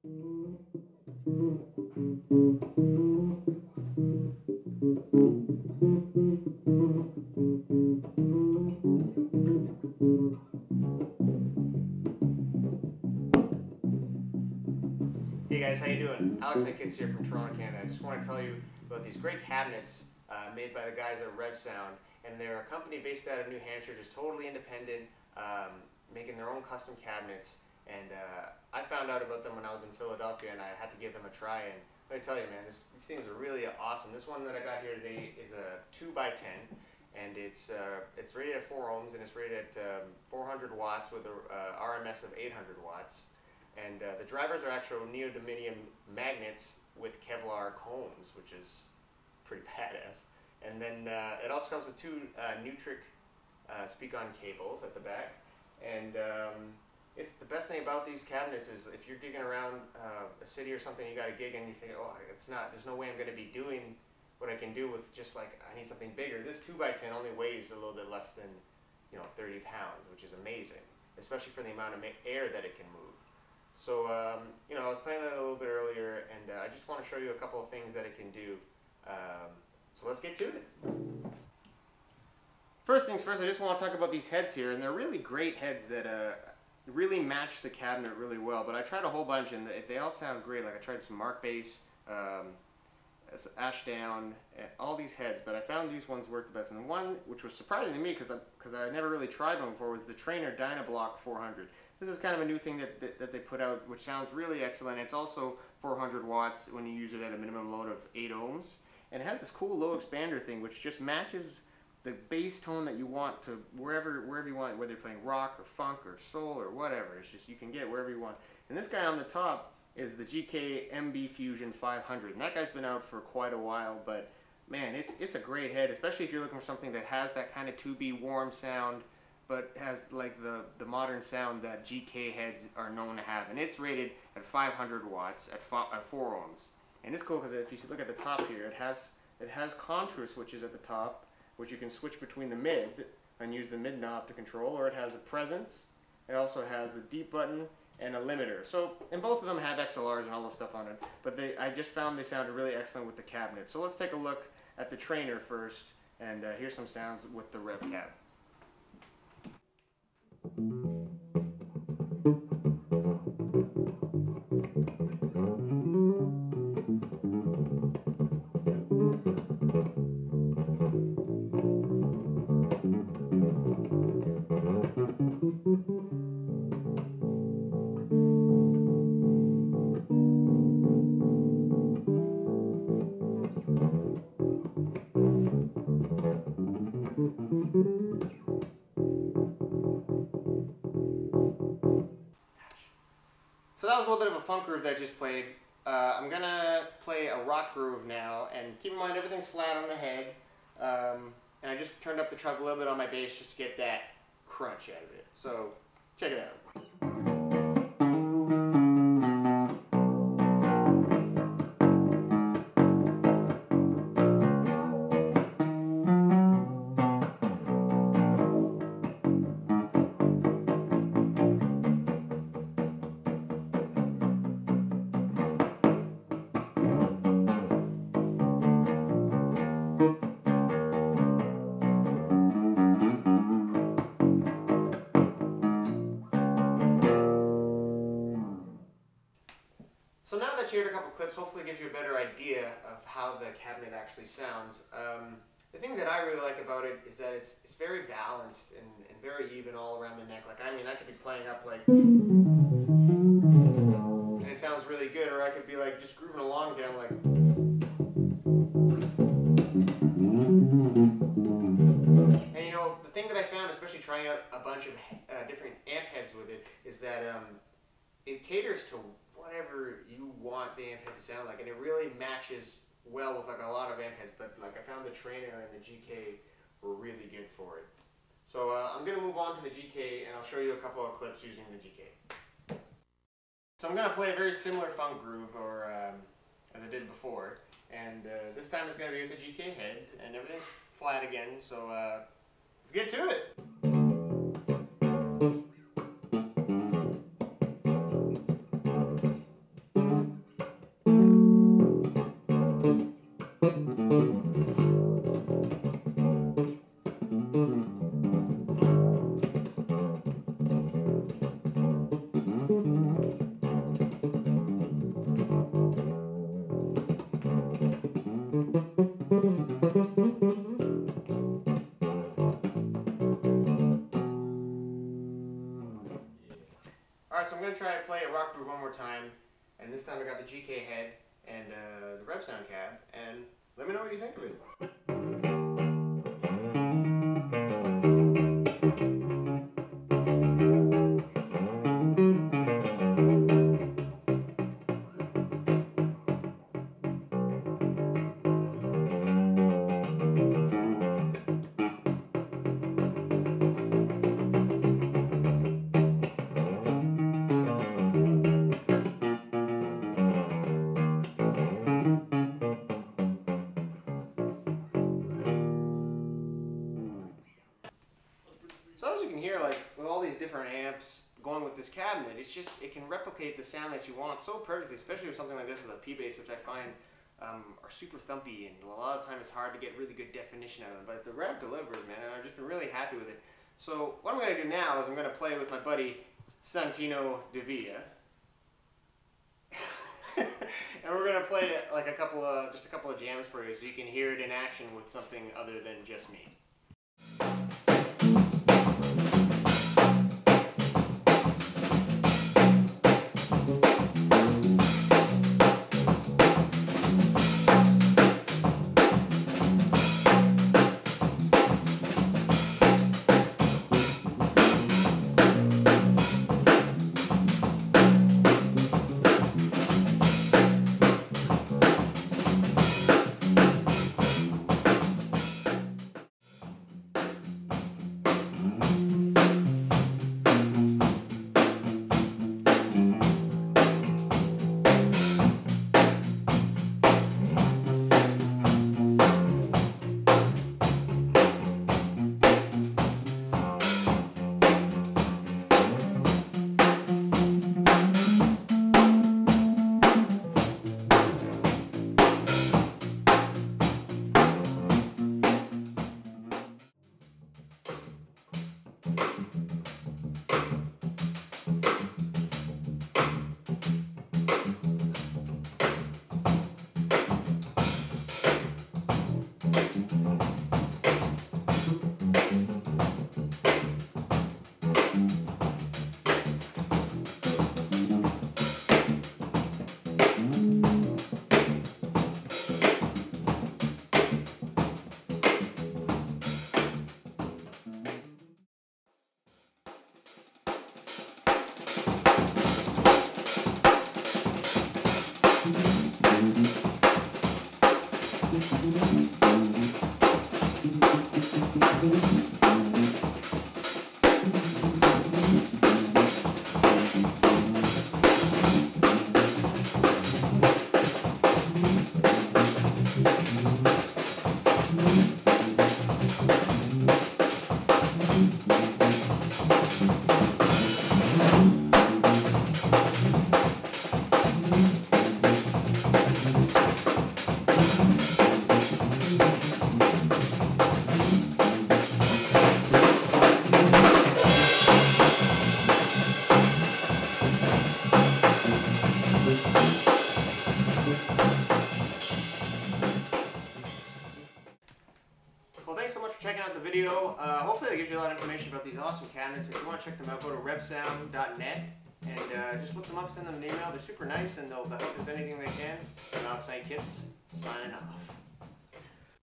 Hey guys, how you doing? Alex and Kids here from Toronto, Canada. I just want to tell you about these great cabinets made by the guys at Revsound, and they're a company based out of New Hampshire, just totally independent, making their own custom cabinets. And I found out about them when I was in Philadelphia, and I had to give them a try. And let me tell you, man, these things are really awesome. This one that I got here today is a 2x10, and it's rated at 4 ohms, and it's rated at 400 watts with a RMS of 800 watts. And the drivers are actual neodymium magnets with Kevlar cones, which is pretty badass. And then it also comes with 2 Nutric speak-on cables at the back. And it's the best thing about these cabinets is if you're gigging around a city or something, you got a gig and you think, oh, there's no way I'm going to be doing what I can do with just like, I need something bigger. This 2x10 only weighs a little bit less than 30 pounds, which is amazing, especially for the amount of air that it can move. So, I was playing it a little bit earlier, and I just want to show you a couple of things that it can do. So let's get to it. First things first, I just want to talk about these heads here, and they're really great heads that really match the cabinet really well. But I tried a whole bunch, and they all sound great. Like I tried some Mark Bass, Ashdown, all these heads, but I found these ones worked the best. And the one which was surprising to me, because I never really tried one before, was the Traynor Dynablock 400. This is kind of a new thing that they put out, which sounds really excellent. It's also 400 watts when you use it at a minimum load of 8 ohms. And it has this cool low expander thing, which just matches the bass tone that you want to wherever you want, whether you're playing rock or funk or soul or whatever. It's just, you can get wherever you want. And this guy on the top is the GK MB Fusion 500. And that guy's been out for quite a while, but man, it's a great head, especially if you're looking for something that has that kind of 2B warm sound, but has like the modern sound that GK heads are known to have. And it's rated at 500 watts at 4 ohms. And it's cool because if you look at the top here, it has contour switches at the top, which you can switch between the mids and use the mid knob to control, or it has the presence. It also has the deep button and a limiter. So, and both of them have XLRs and all this stuff on it, but I just found they sounded really excellent with the cabinet. So let's take a look at the Traynor first, and here's some sounds with the Rev Cab. So that was a little bit of a funk groove that I just played. I'm going to play a rock groove now, and keep in mind everything's flat on the head. And I just turned up the treble a little bit on my bass just to get that crunch out of it. So check it out. So now that you heard a couple clips, hopefully it gives you a better idea of how the cabinet actually sounds. The thing that I really like about it is that it's very balanced and very even all around the neck. Like, I mean, I could be playing up like, and it sounds really good, or I could be like just grooving along down like. And you know, the thing that I found, especially trying out a bunch of different amp heads with it, is that it caters to whatever you want the amp head to sound like, and it really matches well with like a lot of amp heads. But like I found the Traynor and the GK were really good for it. So I'm going to move on to the GK, and I'll show you a couple of clips using the GK. So I'm going to play a very similar funk groove, or as I did before, and this time it's going to be with the GK head, and everything's flat again. So let's get to it. Alright, so I'm going to try to play a rock groove one more time, and this time I got the GK head and the Revsound cab, and let me know what you think of it. So as you can hear, like with all these different amps going with this cabinet, it can replicate the sound that you want so perfectly, especially with something like this with a P-bass, which I find are super thumpy, and a lot of times it's hard to get really good definition out of them. But the Rev delivers, man, and I've just been really happy with it. So what I'm going to do now is I'm going to play with my buddy Santino Devilla. And we're going to play like just a couple of jams for you so you can hear it in action with something other than just me. Well, thanks so much for checking out the video. Hopefully that gives you a lot of information about these awesome cabinets. If you want to check them out, go to Revsound.net and just look them up, send them an email. They're super nice and they'll help with anything they can. I'm Alex Kits, signing off.